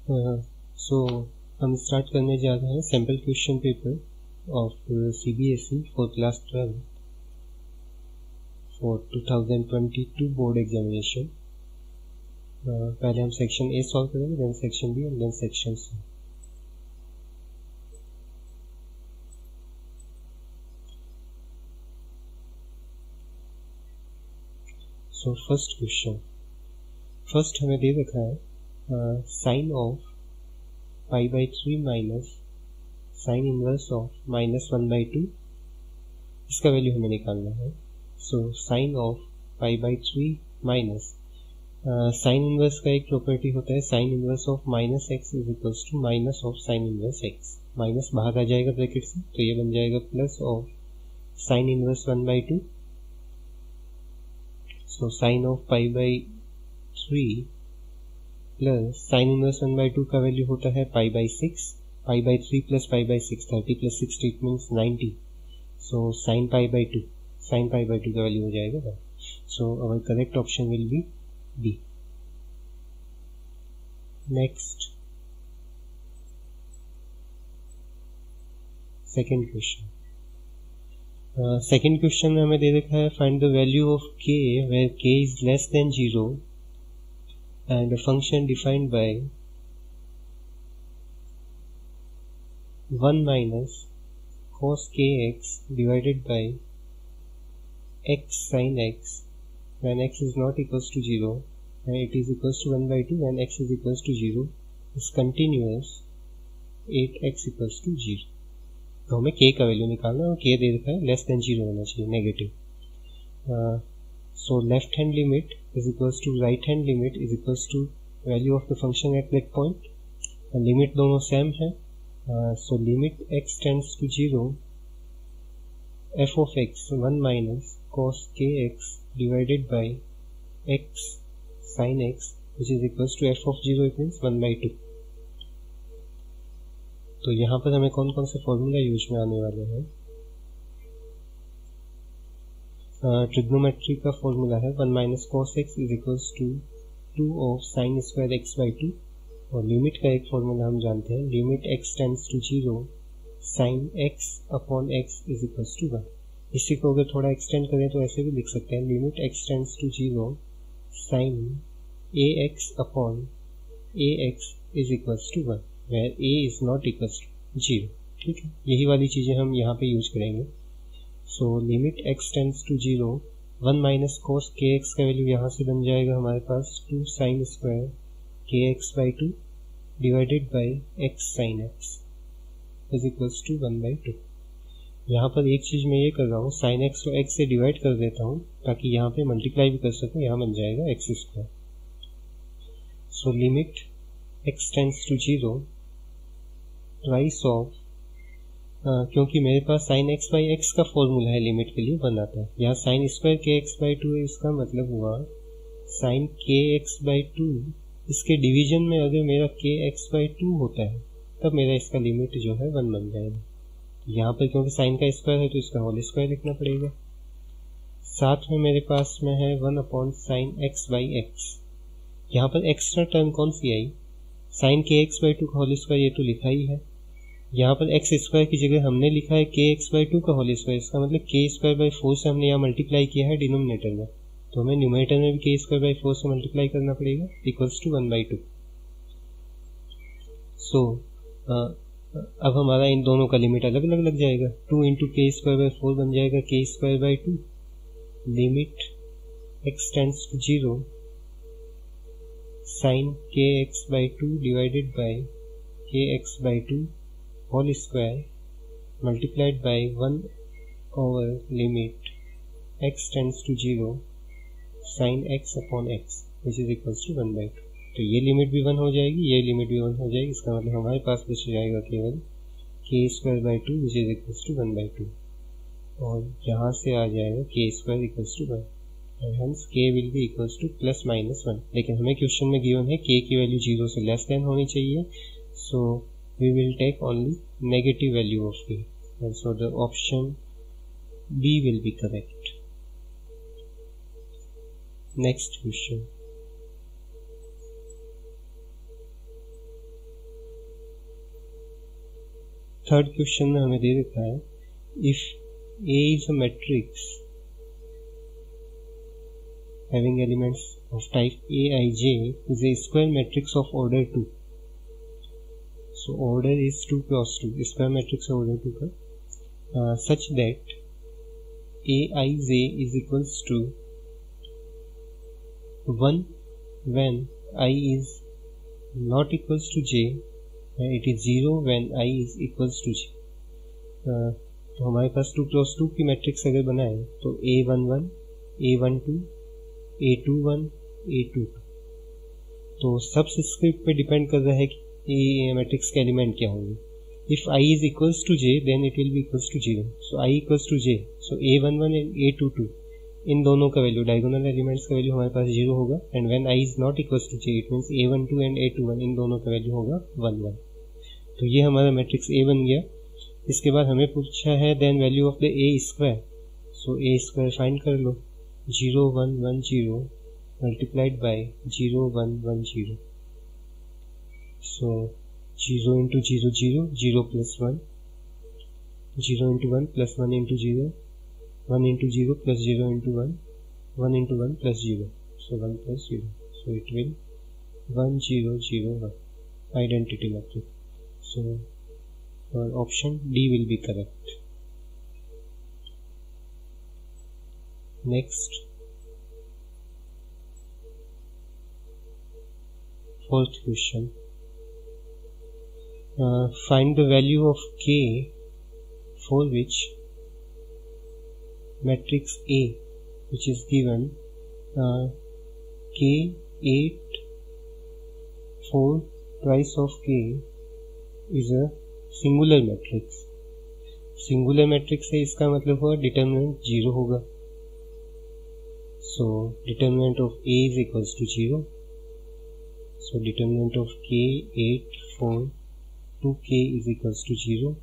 सो हम स्टार्ट करने जा रहे हैं sample question paper of CBSE for class 12 for 2022 board examination. पहले हम सेक्शन ए सॉल्व करेंगे, then section B and then section C. So first question, first हमें दे रखा है sine of pi by 3 minus sine inverse of -1/2, इसका value हमें निकालना है। So sine of pi by 3 minus sine inverse का एक प्रॉपर्टी होता है sine inverse of -x is equals to minus of sine inverse x। Minus बाहर आ जाएगा ब्रैकेट से, तो ये बन जाएगा plus of sine inverse 1/2। So sine of pi by 3 plus sine inverse 1/2 का वैल्यू होता है pi by 6। Pi by 3 plus pi by 6, 30 plus 60 it means 90। So sine pi by 2, sine pi by 2 का value हो जाएगा 1। So our correct option will be B. Next second question. Second question में हमें दे रखा है find the value of k where k is less than 0 and a function defined by 1 minus cos kx divided by x sin x when x is not equals to 0 and it is equals to 1/2 when x is equals to 0 is continuous 8x equals to 0। तो हमें k का value निकालना है और k दे रखा है less than 0 होना चाहिए, negative. So left hand limit is equals to right hand limit is equals to value of the function at that point। limit दोनों सेम है। So limit x tends to 0 f of x 1 minus cos kx divided by x sin x which is equals to f of 0 it means 1/2। तो यहाँ पर हमें कौन कौन से formula use में आने वाले हैं। ट्रिग्नोमेट्री का फॉर्मूला है 1 minus cos x is equals to 2 of sine square x/2। और लिमिट का एक फॉर्मूला हम जानते हैं, limit x tends to 0 sine x upon x is equals to 1। इसी को अगर थोड़ा एक्सटेंड करें तो ऐसे भी लिख सकते हैं, limit x tends to 0 sine ax upon ax is equals to 1 where a is not equals to 0। ठीक है, यही वाली चीजें हम यहाँ पे यूज करेंगे। So limit x tends to 0 1 minus cos kx का वैल्यू यहाँ से बन जाएगा हमारे पास 2 sine square kx/2 divided by x sine x is equals to 1/2। यहाँ पर एक चीज मैं ये कर रहा हूँ, साइन x को x से डिवाइड कर देता हूँ ताकि यहाँ पे मल्टीप्लाई भी कर सकूँ, यहाँ बन जाएगा x²। So limit x tends to 0 twice of क्योंकि मेरे पास साइन x बाई एक्स का फॉर्मूला है लिमिट के लिए 1 आता है, यहाँ साइन स्क्वायर kx/2 है, इसका मतलब हुआ साइन kx/2 इसके डिवीजन में अगर मेरा kx/2 होता है तब मेरा इसका लिमिट जो है 1 बन जाएगा। यहाँ पर क्योंकि साइन का स्क्वायर है तो इसका होल स्क्वायर लिखना पड़ेगा। साथ में मेरे पास में है 1 upon sine x by x. यहाँ पर एक्स्ट्रा टर्म कौन सी आई, साइन kx/2 का होल स्क्वायर, ये तो लिखा ही है। यहाँ पर x स्क्वायर की जगह हमने लिखा है kx/2 का होल स्क्वायर, इसका मतलब k²/4 से हमने यहाँ मल्टीप्लाई किया है डिनोमिनेटर में, तो हमें न्यूमरेटर में भी k²/4 से मल्टीप्लाई करना पड़ेगा इक्वल्स टू 1/2। सो अब हमारा इन दोनों का लिमिट अलग अलग लग जाएगा, 2 इंटू k²/4 बन जाएगा k²/2। Limit x tends to 0 sine kx/2 divided by kx/2 whole square multiplied by 1 over limit x tends to 0 sine x upon x which is equals to 1/2। तो ये लिमिट भी 1 हो जाएगी, ये लिमिट भी 1 हो जाएगी, इसका मतलब हमारे पास बच जाएगा केवल k²/2 which is equals to 1/2 और यहाँ से आ जाएगा k² equals to 1 and hence k will be equals to plus minus 1। लेकिन हमें क्वेश्चन में गिवन है k की वैल्यू 0 से लेस देन होनी चाहिए, so we will take only negative value of k and so the option B will be correct। Next question, third question में हमें दे रखा है if A is a matrix having elements of type Aij is a square matrix of order 2. So order is 2 cross 2, square matrix order 2 का, such that Aij is equals to 1 when I is not equals to j and it is 0 when I is equals to j. तो हमारे पास 2 cross 2 की matrix अगर बनाए तो A11, A12, A21, A22, तो subscript पे डिपेंड कर रहा है कि ये मैट्रिक्स के एलिमेंट क्या होंगे. If I is equals to j then it will be equals to 0. So I equals to j. So A11 and A22 इन दोनों का वैल्यू, डायगोनल एलिमेंट्स का वैल्यू हमारे पास 0 होगा. And when I is not equals to j it means A12 and A21 इन दोनों का value होगा 1 1. तो ये हमारा मैट्रिक्स A बन गया. इसके बाद हमें पूछा है then value of the A square. So A square find कर लो. 0 1 1 0 multiplied by 0 1 1 0. So 0 into 0 0 0 plus 1, 0 into 1 plus 1 into 0, 1 into 0 plus 0 into 1, 1 into 1 plus 0. So 1 plus 0. So it will 1 0 0 1 identity matrix. So option D will be correct. Next, fourth question. Find the value of K for which matrix A, which is given K 8 4 twice of K is a singular matrix. Singular matrix है इसका मतलब हुआ determinant 0 होगा. So determinant of A is equals to 0. So determinant of K 8 4 2K is equals to 0.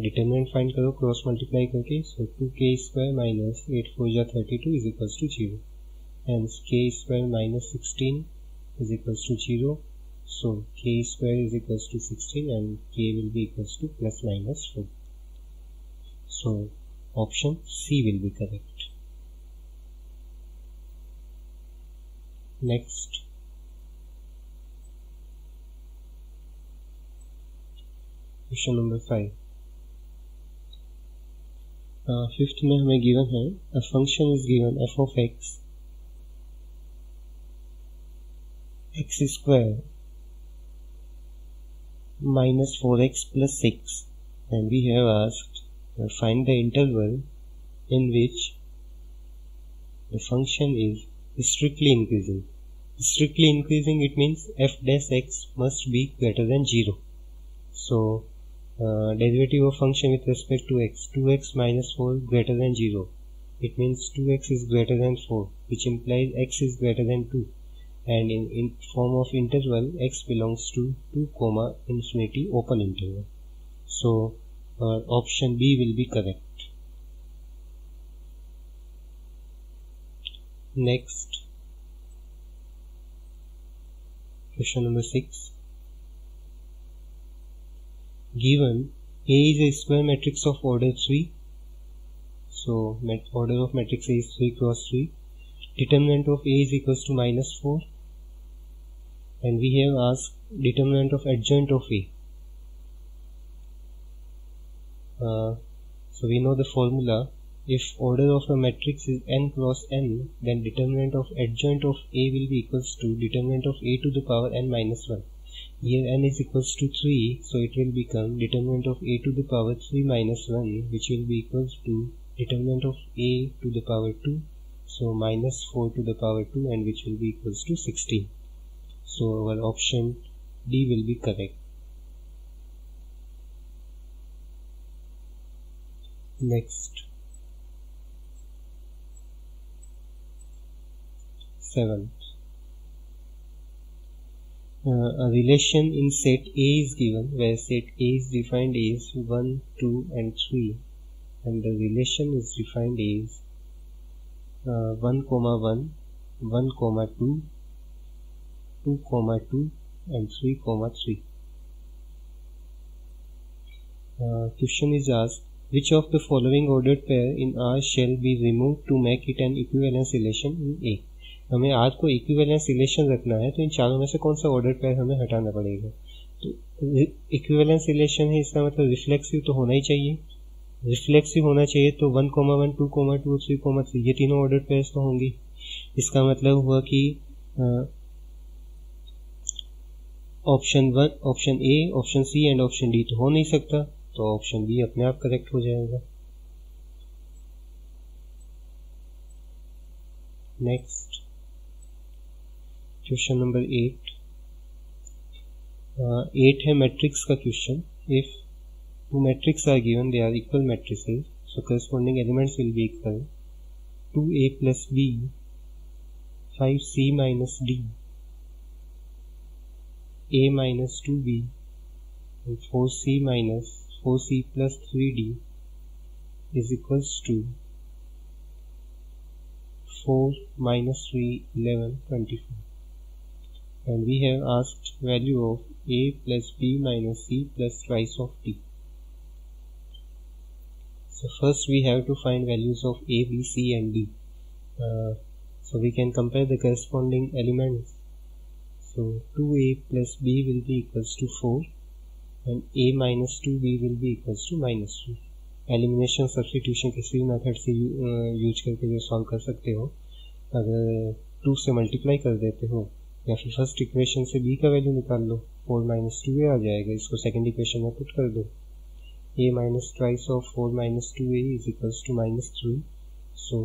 Determinant find करो cross multiply करके. So 2K square minus 8 4 जा 32 is equals to 0. Hence K square minus 16 is equals to 0. So K square is equals to 16 and K will be equals to plus minus 4. So option C will be correct. Next, question number 5. Fifth में हमें given है a function is given f of x square minus 4x plus 6, and we have asked find the interval in which the function is strictly increasing. Strictly increasing, it means f dash x must be greater than 0. So derivative of function with respect to x, 2x minus 4 greater than 0, it means 2x is greater than 4, which implies x is greater than 2. And in form of interval x belongs to 2 comma infinity open interval. So option B will be correct. Next, question number 6. Given A is a square matrix of order 3. So order of matrix A is 3 cross 3. Determinant of A is equals to minus 4. And we have asked determinant of adjoint of A. So we know the formula. If order of a matrix is n cross n, then determinant of adjoint of A will be equals to determinant of A to the power n minus 1. Here n is equals to 3, so it will become determinant of A to the power 3 minus 1, which will be equals to determinant of A to the power 2, so minus 4 to the power 2, and which will be equals to 16. So our option D will be correct. Next, 7. A relation in set A is given where set A is defined as 1, 2 and 3, and the relation is defined as 1, 1, 1, 2, 2, 2 and 3, 3. Question is asked, which of the following ordered pair in R shall be removed to make it an equivalence relation in A? हमें R को equivalence relation रखना है, तो इन चारों में से कौन सा ordered pair हमें हटाना पड़ेगा? तो equivalence relation है, इसका मतलब reflexive तो होना ही चाहिए. reflexive होना चाहिए तो 1, 1, 2, 2, 3, 3 ये तीनों ordered pairs तो होंगी. इसका मतलब हुआ कि option A, option C and option D तो हो नहीं सकता, तो ऑप्शन बी अपने आप करेक्ट हो जाएगा. नेक्स्ट क्वेश्चन नंबर 8 है मैट्रिक्स का question. If two matrix are given, they are equal matrices, so corresponding elements will be equal. 2a plus b, 5c minus d, a minus 2b, and 4c minus 4c plus 3d is equals to 4 minus 3, 11, 24. And we have asked value of a plus b minus c plus twice of d. So first we have to find values of a, b, c and d. So we can compare the corresponding elements. So 2a plus b will be equals to 4 and a minus 2b will be equals to minus 2. Elimination substitution किसी भी method से use करके जो solve कर सकते हो. अगर 2 से मल्टीप्लाई कर देते हो या फिर फर्स्ट इक्वेशन से b का वैल्यू निकाल लो, 4 माइनस 2a आ जाएगा, इसको सेकंड इक्वेशन में पुट कर दो. a minus twice of 4 minus 2a is equals to minus 3. So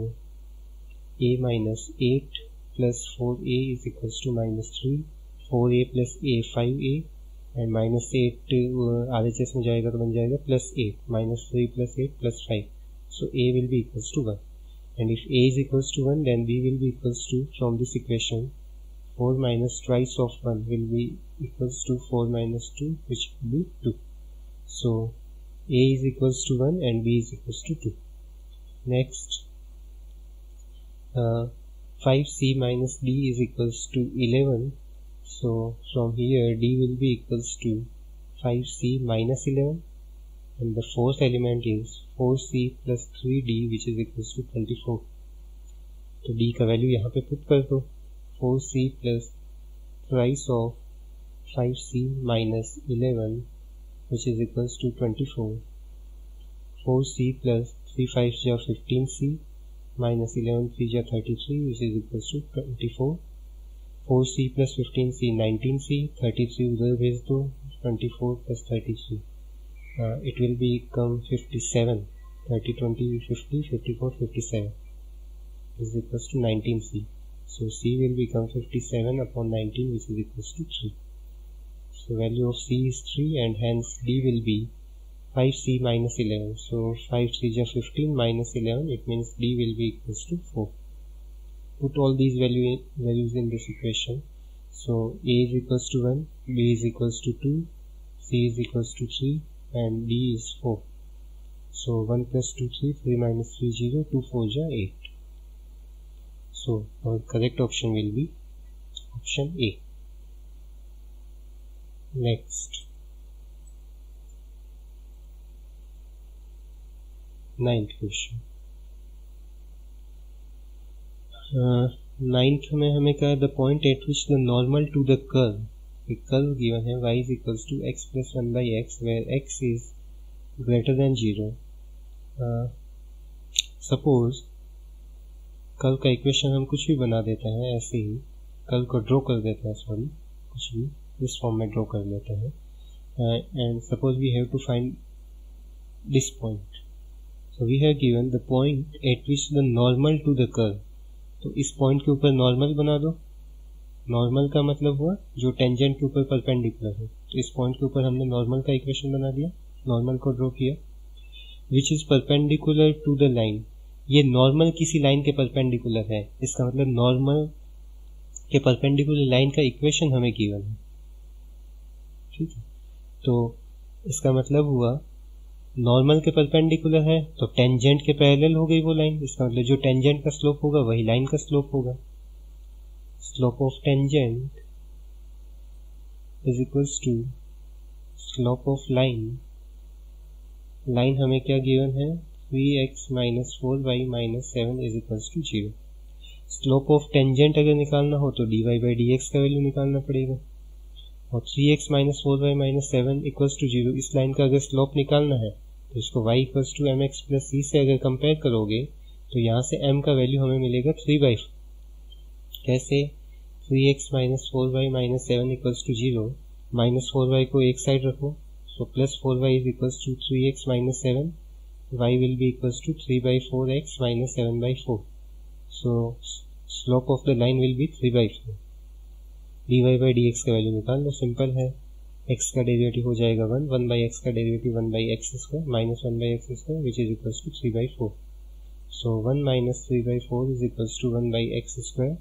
a minus 8 plus 4a is equals to minus 3. 4a plus a 5a and minus 8 RHS में जाएगा तो बन जाएगा plus 8, minus 3 plus 8 plus 5. So a will be equals to 1. And if a is equals to 1, then b will be equals to, from this equation, 4 minus twice of 1 will be equals to 4 minus 2, which will be 2. So a is equals to 1 and b is equals to 2. Next, 5c minus d is equals to 11. So from here d will be equals to 5c minus 11, and the fourth element is 4c plus 3d which is equals to 24. तो d का value यहाँ पे put कर दो. 4c plus thrice of 5c minus 11 which is equals to 24. 4c plus 3 5 ja 15c minus 11 3 ja 33 which is equals to 24. 4c plus 15c 19c, 33 उधर भेज दो, 24 plus 33. It will become 57. 30, 20, 50, 54, 57 is equals to 19c. So c will become 57 upon 19 which is equals to 3. So value of c is 3 and hence d will be 5c minus 11. So 5 3 ja 15 minus 11, it means d will be equals to 4. Put all these values in this equation. So a is equals to 1, b is equals to 2, c is equals to 3 and d is 4. So 1 plus 2 3, 3 minus 3 0, 2 4 ja 8. So our correct option will be option A. Next, 9th question. 9th में हमें कहा the point at which the normal to the curve, एक curve given है y is equals to x plus 1 by x where x is greater than 0. Suppose curve का equation हम कुछ भी बना देते हैं, ऐसे ही कर्व को ड्रॉ कर देते हैं, सॉरी कुछ भी इस फॉर्म में ड्रॉ कर लेते हैं. And suppose we have to find this point. So we have given the point at which the normal to the curve. तो इस पॉइंट के ऊपर नॉर्मल बना दो. नॉर्मल का मतलब हुआ जो टेंजेंट के ऊपर परपेंडिकुलर है. तो इस पॉइंट के ऊपर हमने नॉर्मल का इक्वेशन बना दिया, नॉर्मल को ड्रॉ किया. Which is perpendicular to the line. ये नॉर्मल किसी लाइन के परपेंडिकुलर है, इसका मतलब नॉर्मल के परपेंडिकुलर लाइन का इक्वेशन हमें गिवन है. ठीक है, तो इसका मतलब हुआ नॉर्मल के परपेंडिकुलर है तो टेंजेंट के पैरेलल हो गई वो लाइन. इसका मतलब जो टेंजेंट का स्लोप होगा वही लाइन का स्लोप होगा. Slope of tangent is equals to slope of line line हमें क्या गिवन है, 3x minus 4y minus 7 is equals to 0। Slope of tangent अगर निकालना हो तो dy बाई dx का वैल्यू निकालना पड़ेगा, और 3x minus 4y minus 7 equals to 0, इस लाइन का अगर स्लोप निकालना है तो इसको y equals to mx plus c से अगर कंपेयर करोगे तो यहाँ से m का वैल्यू हमें मिलेगा 3/4। कैसे, 3x minus 4y minus 7 equals to 0, minus 4y को एक साइड रखो, so plus 4y is equals to 3x minus 7, y will be equals to 3/4x minus 7/4, so slope of the line will be 3/4। dy by dx का value निकाल लो, simple है, x का derivative हो जाएगा 1 by x का derivative 1 by x square minus 1 by x square which is equals to 3/4, so 1 minus 3/4 is equals to 1 by x square,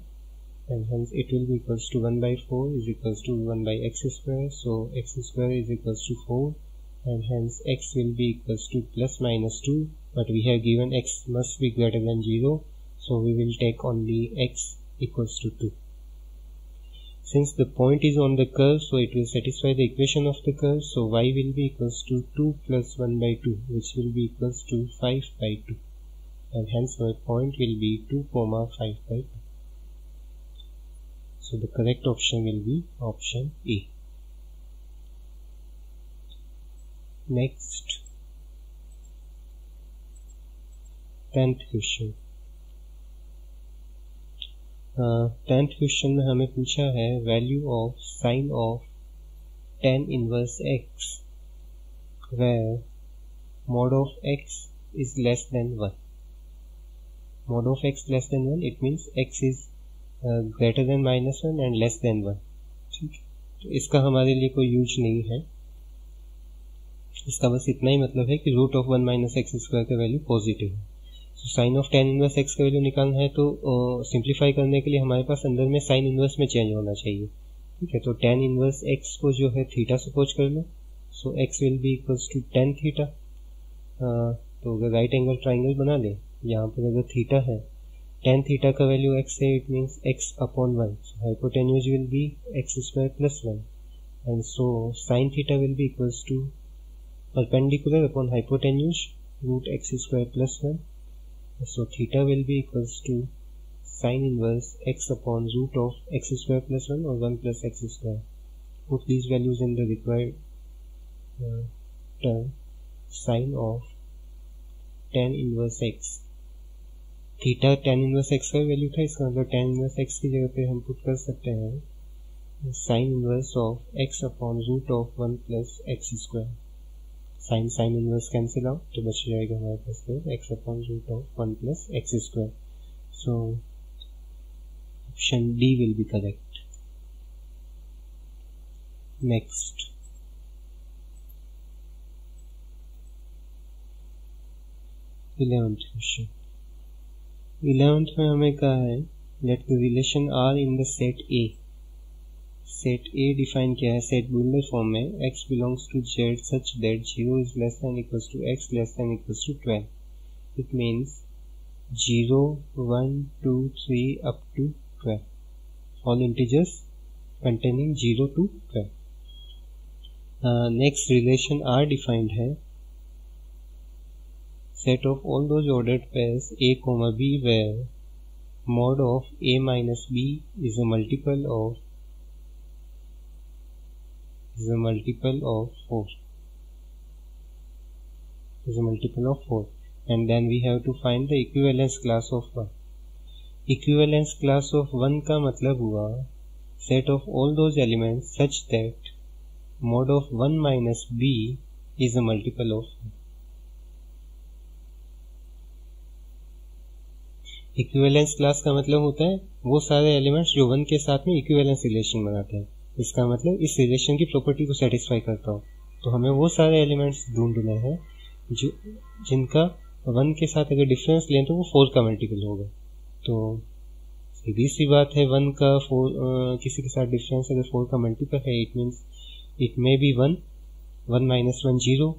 and hence it will be equals to 1/4 is equals to 1 by x square, so x square is equals to 4, and hence x will be equals to plus minus 2, but we have given x must be greater than 0, so we will take only x equals to 2. Since the point is on the curve, so it will satisfy the equation of the curve, so y will be equals to 2 plus 1/2, which will be equals to 5/2, and hence our point will be 2, 5/2. So the correct option will be option A. Next, 10th question. 10th question में हमें पूछा है value of sine of tan inverse x where mod of x is less than 1. Mod of x less than 1, it means x is greater than minus 1 and less than 1। ठीक है, तो इसका हमारे लिए कोई यूज नहीं है, इसका बस इतना ही मतलब है कि root of 1 minus x square का वैल्यू पॉजिटिव है। तो sine of tan inverse x का वैल्यू निकालना है तो सिंप्लीफाई करने के लिए हमारे पास अंदर में साइन इनवर्स में चेंज होना चाहिए। ठीक है, तो tan इनवर्स x को जो है थीटा सपोज कर लो, so x will be equals to tan theta. तो अगर राइट एंगल ट्राइंगल बना ले, यहाँ पर अगर थीटा है, tan थीटा का वैल्यू x है, it means x upon 1, so hypotenuse will be x square plus 1, and so sin theta will be equals to perpendicular upon hypotenuse root x square plus 1, so theta will be equals to sin inverse x upon root of x square plus 1 or 1 plus x square. Put these values in the required term, sin of tan inverse x, theta tan inverse x का value था, इसका मतलब tan inverse x की जगह पे हम put कर सकते हैं sine inverse of x upon root of 1 plus x square. Sine inverse cancel out तो बच जाएगा हमारे पास x upon root of 1 plus x square, so option D will be correct. Next, eleventh question. 11th में हमें कहा है let the relation R in the set A. Set A define किया है सेट बुलर फॉर्म में, x belongs to z such that 0 is less than equals to x less than equals to 12। It means 0, 1, 2, 3 up to 12, all integers containing 0 to 12। Next relation R defined है set of all those ordered pairs a comma b where mod of a minus b is a multiple of 4, and then we have to find the equivalence class of 1। equivalence class of 1 का मतलब हुआ set of all those elements such that mod of 1 minus b is a multiple of 1। Equivalence class का मतलब होता है वो सारे elements जो 1 के साथ में इक्विवेलेंस रिलेशन बनाते हैं, इसका मतलब इस रिलेशन की प्रॉपर्टी को सेटिस्फाई करता हो। तो हमें वो सारे एलिमेंट्स ढूंढने हैं जो जिनका 1 के साथ अगर डिफरेंस लें तो वो 4 का मल्टीपल होगा। तो सीधी सी बात है, 1 का 4 किसी के साथ डिफरेंस अगर 4 का मल्टीपल है, it means it may be 1, 1 minus 1 0,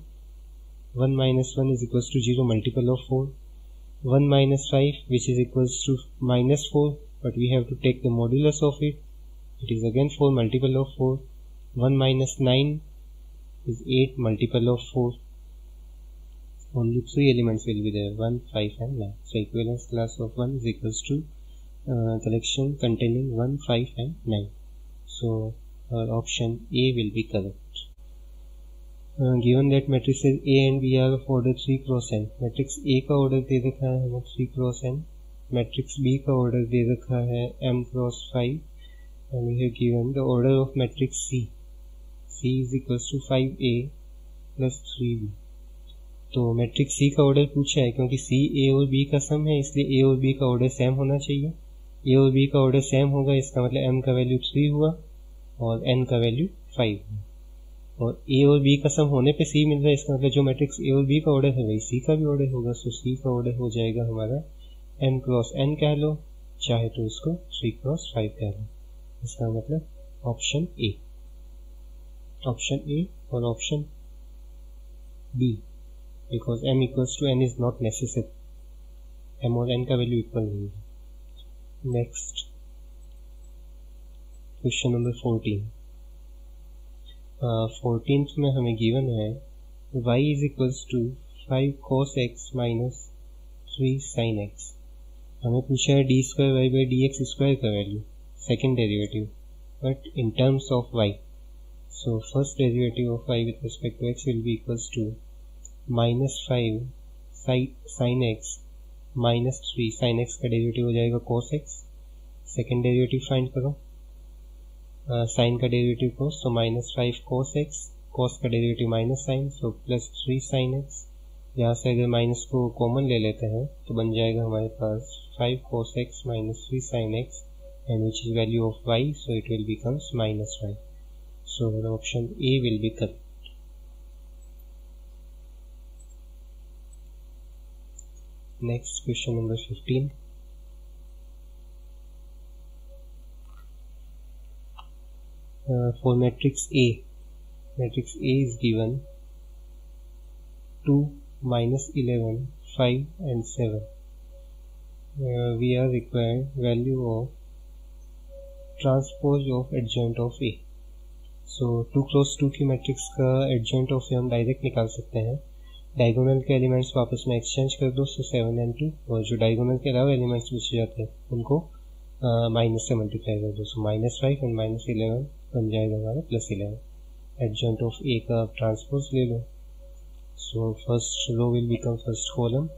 1 minus 1 is equals to 0 multiple of 4, 1 minus 5 which is equals to minus 4, but we have to take the modulus of it, it is again 4 multiple of 4, 1 minus 9 is 8 multiple of 4, only 3 elements will be there, 1, 5 and 9. So equivalence class of 1 is equals to collection containing 1, 5 and 9. So our option A will be correct. Given that matrices A and B are of order 3 cross n, matrix A का order दे रखा है हमें 3 cross n, matrix B का order दे रखा है m cross 5, and we have given the order of matrix C. C is equals to 5A plus 3B. तो matrix C का order पूछा है, क्योंकि C A और B का सम है, इसलिए A और B का ऑर्डर सेम होना चाहिए. A और B का ऑर्डर सेम होगा, इसका मतलब m का वैल्यू 3 हुआ और n का वैल्यू 5 हुआ. और A और B का सम होने पे C मिल रहा है, इसका मतलब जो मैट्रिक्स A और B का ऑर्डर है वही C का भी ऑर्डर होगा. सो C का ऑर्डर हो जाएगा हमारा m क्रॉस n कह लो, चाहे तो इसको 3 क्रॉस 5 कह लो. इसका मतलब ऑप्शन A और option B, because m equals to n is not necessary. m और n का वैल्यू इक्वल नहीं है. Next question number 14. 14th में हमें गिवन है y is equals to 5 cos x minus 3 sin x. हमें पूछा है d square y by d x square का value, second derivative, but in terms of y. So first derivative of y with respect to x will be equals to minus 5 sin x minus 3 sin x का derivative हो जाएगा cos x. Second derivative find करो, sine का derivative cos, so minus 5 cos x, cos का derivative minus sine, so plus 3 sin x. यहाँ से अगर minus को कॉमन ले लेते हैं तो बन जाएगा हमारे पास 5 cos x minus 3 sin x, and which is value of y, so it will becomes minus 5. So option A will be correct. Next question number 15. For matrix A is given 2, minus 11, 5 and 7. We are required value of transpose of adjoint of A. So 2 cross 2 की matrix का adjoint of A हम direct निकाल सकते हैं. Diagonal के elements को आपस में एक्सचेंज कर दो, सो 7 and 2, और जो डायगोनल के अलावा एलिमेंट्स बच जाते हैं उनको माइनस से मल्टीप्लाई कर दो. सो माइनस 5 एंड माइनस 11 बन जाएगा हमारा प्लस 11. एडजॉइंट ऑफ ए का ट्रांसपोज ले लो, so first row will become first column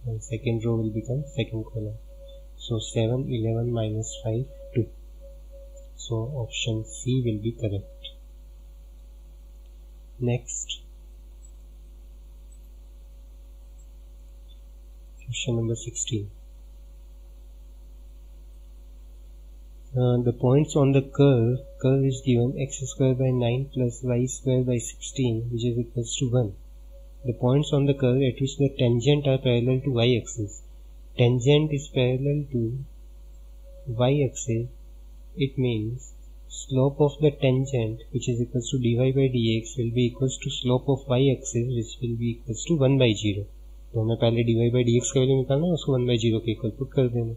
and second row will become second column. So 7, 11 minus 5, 2. So option C will be correct. Next question number 16. The points on the curve is given x square by 9 plus y square by 16, which is equals to 1. The points on the curve at which the tangent are parallel to y axis. Tangent is parallel to y axis. It means slope of the tangent, which is equals to dy by dx, will be equals to slope of y axis, which will be equals to 1 by 0. तो हमें पहले dy by dx का value निकालना है, उसको 1 by 0 के equal put कर देना.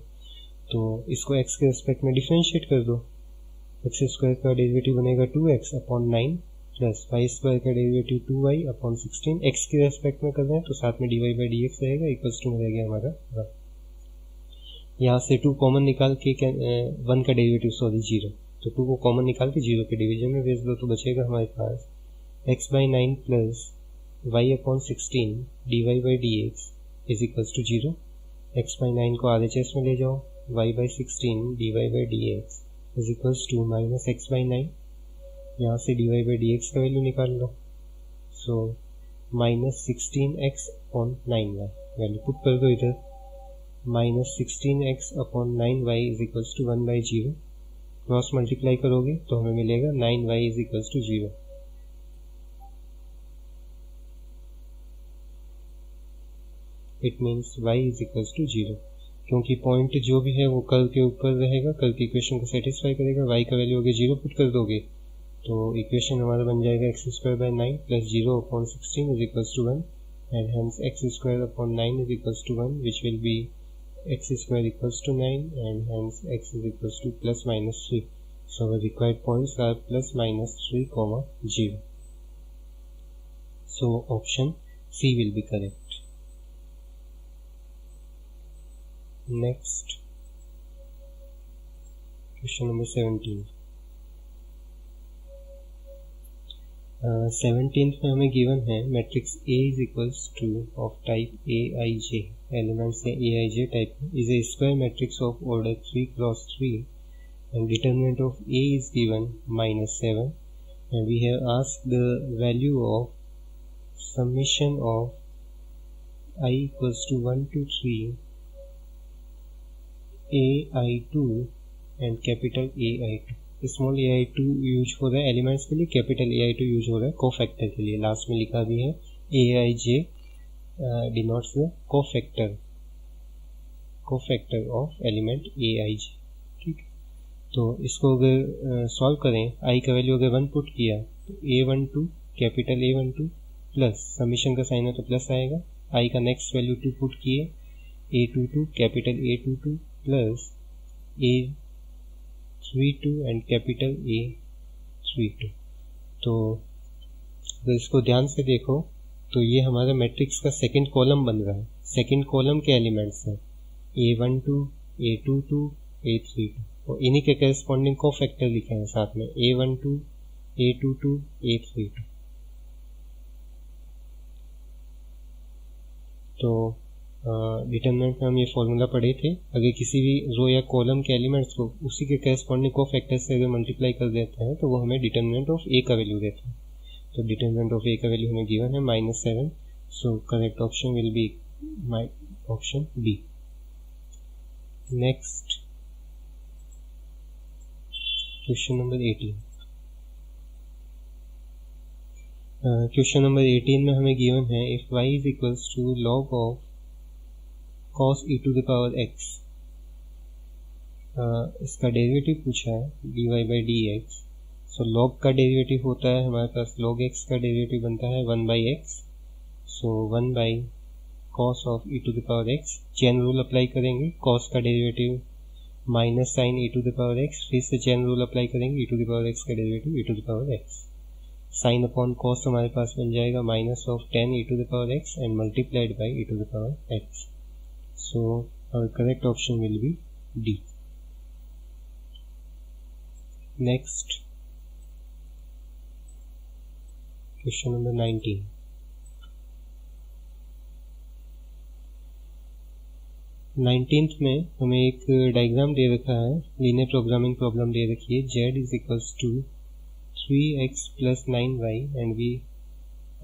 तो इसको x के रिस्पेक्ट में डिफरेंशिएट कर दो. एक्स स्क्वायर का डेरिवेटिव बनेगा 2x अपॉन 9 प्लस वाई स्क्वायर का डेरिवेटिव 2y अपॉन 16. x के रिस्पेक्ट में कर रहे हैं तो साथ में dy बाई dx रहेगा, इक्वल्स टू में रह गया हमारा 1. यहाँ से 2 कॉमन निकाल के 1 का डेरिवेटिव 0, तो 2 को कॉमन निकाल के 0 के डिवीजन में भेज दो, तो बचेगा हमारे पास x by 9 plus y upon 16 dy by dx is equals to 0. x by 9 को RHS में ले जाओ, y by 16 dy by dx is equals to minus x by 9. यहाँ से dy by dx का वैल्यू निकाल लो, so minus 16x upon 9y value put कर दो इधर. Minus 16x upon 9y is equals to 1 by 0. Cross multiply करोगे तो हमें मिलेगा 9y is equals to 0. It means y is equals to 0. क्योंकि पॉइंट जो भी है वो कर्व के ऊपर रहेगा, कर्व की इक्वेशन को सेटिस्फाई करेगा. y का वैल्यू हो गया 0 पुट कर दोगे तो इक्वेशन हमारा बन जाएगा x square by 9 plus 0 upon 16 is equals to 1, and hence x square upon 9 is equals to 1, which will be x square equals to 9, and hence x is equals to plus minus 3. So our required points are plus minus 3, 0. So option C will be correct. Next question number 17। 17th में हमें given है matrix A is equals two of type AIJ, elements है AIJ type is a square matrix of order 3 cross 3 and determinant of A is given -7, and we have asked the value of summation of I equals to 1 to 3 AI2 and capital AI2। Small AI2 use हो रहा है elements के लिए, capital AI2 use हो रहा है cofactor के लिए। लास्ट में लिखा भी है AIJ denotes the cofactor of element AIJ। ठीक, तो इसको अगर सॉल्व करें, आई का वैल्यू अगर 1 पुट किया तो A12 capital A12 plus summation का साइन है तो प्लस आएगा। आई का नेक्स्ट वैल्यू 2 पुट किए A22 capital A22 plus A32 and capital A32। तो अगर इसको ध्यान से देखो तो ये हमारा मैट्रिक्स का सेकंड कॉलम बन रहा है। सेकंड कॉलम के एलिमेंट्स हैं A12 A22 A32 और इन्हीं के करेस्पॉन्डिंग कोफैक्टर लिखे हैं साथ में A12 A22 A32। तो डिटरमिनेंट में हम ये फॉर्मूला पढ़े थे, अगर किसी भी रो या कॉलम के एलिमेंट्स को उसी के करेस्पॉन्डिंग कोफैक्टर से अगर मल्टीप्लाई कर देते हैं तो वो हमें डिटरमिनेंट ऑफ A का वैल्यू देता है। तो डिटरमिनेंट ऑफ A का वैल्यू हमें गिवन है -7, so correct option will be option B. Next question number 18। Question number 18 में हमें गिवन है if y is equals to log of cos e to the power x, इसका derivative पूछा है dy by dx। So log का derivative होता है हमारे पास log x का डेरिवेटिव बनता है 1 by x, so 1 by cos of e to the power x। Chain rule apply करेंगे, cos का derivative minus sine e to the power x, फिर से चेन रूल अप्लाई करेंगे e to the power x का derivative e to the power x। Sine upon cos हमारे पास बन जाएगा minus of 10 e to the power x and multiplied by e to the power x। So our correct option will be D. Next question number 19। 19th में हमें एक diagram दे रखा है, linear programming problem दे रखी है z is equals to 3x plus 9y and we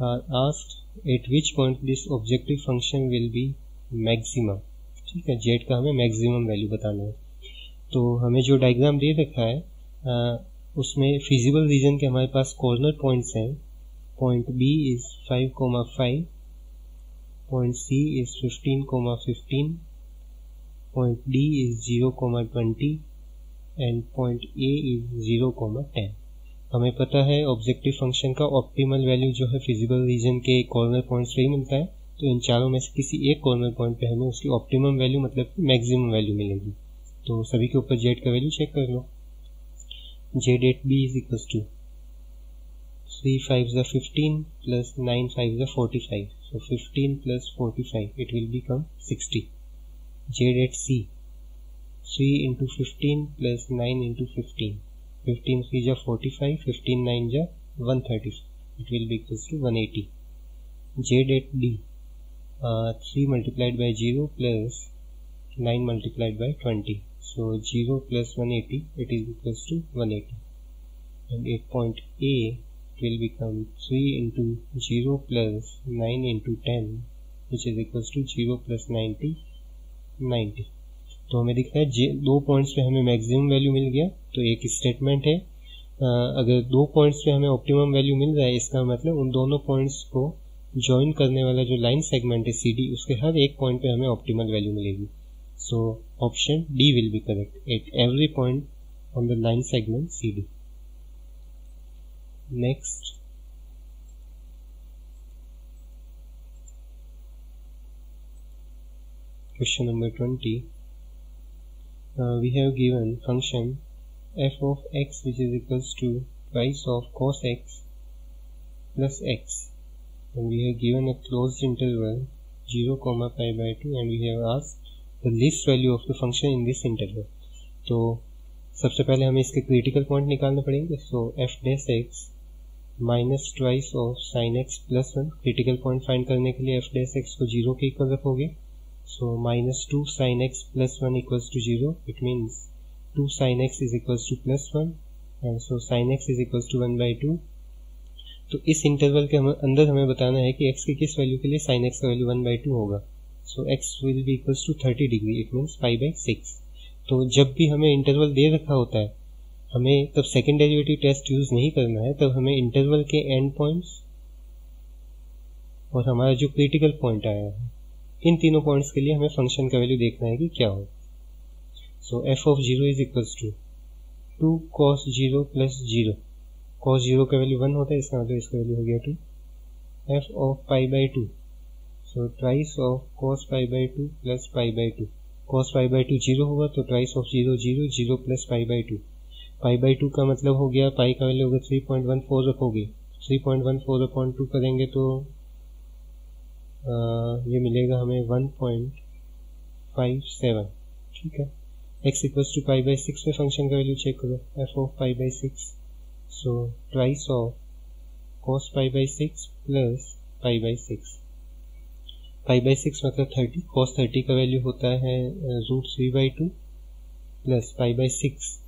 are asked at which point this objective function will be maximum। ठीक है, z का हमें मैक्सिमम वैल्यू बताना है। तो हमें जो डायग्राम दे रखा है उसमें फिजिबल रीजन के हमारे पास कॉर्नर पॉइंट्स हैं। Point B is 5,5, point C is 15,15, point D is 0,20 and point A is 0,10। हमें पता है ऑब्जेक्टिव फंक्शन का ऑप्टिमल वैल्यू जो है फिजिबल रीजन के कॉर्नर पॉइंट से ही मिलता है। तो इन चारों में से किसी एक कॉर्नर पॉइंट पे हमें उसकी ऑप्टिमम वैल्यू मतलब मैक्सिमम वैल्यू मिलेगी। तो सभी के ऊपर z का वैल्यू चेक कर लो। z at b is equal to 3 5 15 plus 9 5 45, so 15 plus 45 it will become 60। z एट c 3 into 15 plus 9 into 15, 15 3 जा 45, 15 9 जा 130, it will be equals to 180। z at d 3 multiplied by 0 plus 9 multiplied by 20, so 0 plus 180 it is equals to 180। and at point A it will become 3 into 0 plus 9 into 10 which is equals to 0 plus 90 90। तो हमें दिख रहा है दो points पे हमें maximum value मिल गया। तो एक स्टेटमेंट है अगर दो पॉइंट्स पे हमें ऑप्टिमम वैल्यू मिल रहा है इसका मतलब उन दोनों पॉइंट्स को ज्वाइन करने वाला जो लाइन सेगमेंट है CD उसके हर एक पॉइंट पे हमें ऑप्टिमल वैल्यू मिलेगी। सो option D will be correct at every point on the line segment CD। Next question number 20। We have given function f of x which is equals to twice of cos x plus x, and we have given a closed interval 0, pi by 2 and we have asked the least value of the function in this interval. तो सबसे पहले हमें इसके critical point निकालने पड़ेंगे। So f dash x minus twice of sine x plus 1। Critical point find करने के लिए एफ डैश एक्स को 0 के इक्वल रखोगे। So minus 2 sine x plus 1 equals to 0। It means 2 sine x is equals to plus 1 and so sine x is equals to 1/2। तो इस interval के अंदर हमें बताना है कि x की किस वैल्यू के लिए sin x का वैल्यू 1/2 होगा। So x will be equals to 30 degree, it means π/6। तो जब भी हमें इंटरवल दे रखा होता है हमें तब सेकेंड डेरिवेटिव टेस्ट यूज नहीं करना है, तब हमें इंटरवल के एंड पॉइंट्स और हमारा जो क्रिटिकल पॉइंट आया है इन तीनों पॉइंट्स के लिए हमें फंक्शन का वैल्यू देखना है कि क्या हो। So f of 0 is equals to 2 cos 0 plus 0। cos 0 का वैल्यू 1 होता है, इसका मतलब इसका वैल्यू हो गया 2। f of π/2, so twice of cos π/2 plus π/2। cos π/2 0 होगा तो ट्वाइस ऑफ 0 0 0 प्लस π/2। π/2 का मतलब हो गया, पाई का वैल्यू होगा 3.14 रखोगे, 3.14/2 करेंगे तो ये मिलेगा हमें 1.57। ठीक है। x इक्वल्स टू π/6 में फंक्शन का वैल्यू चेक करो, f of π/6, so twice of cos π/6 plus π/6। π/6 मतलब 30, cos 30 का वैल्यू होता है √3/2 प्लस π/6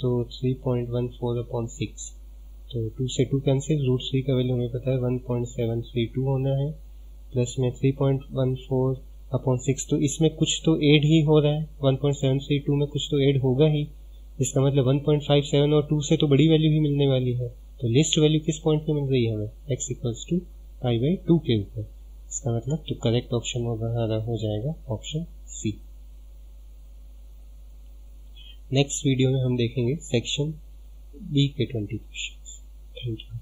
तो 3.14/6। तो 2 से 2 कैंसिल, √3 का वैल्यू हमें पता है 1.732 होना है, प्लस में 3.14/6। तो इसमें कुछ तो ऐड ही हो रहा है, 1.732 में कुछ तो ऐड होगा ही, इसका मतलब 1.57 और 2 से तो बड़ी वैल्यू ही मिलने वाली है। तो लिस्ट वैल्यू किस पॉइंट पे मिल रही है हमें, x इक्वल्स टू π/2 के ऊपर। इसका मतलब तो करेक्ट ऑप्शन हो जाएगा ऑप्शन सी। नेक्स्ट वीडियो में हम देखेंगे सेक्शन बी के 20 क्वेश्चंस। Thank you.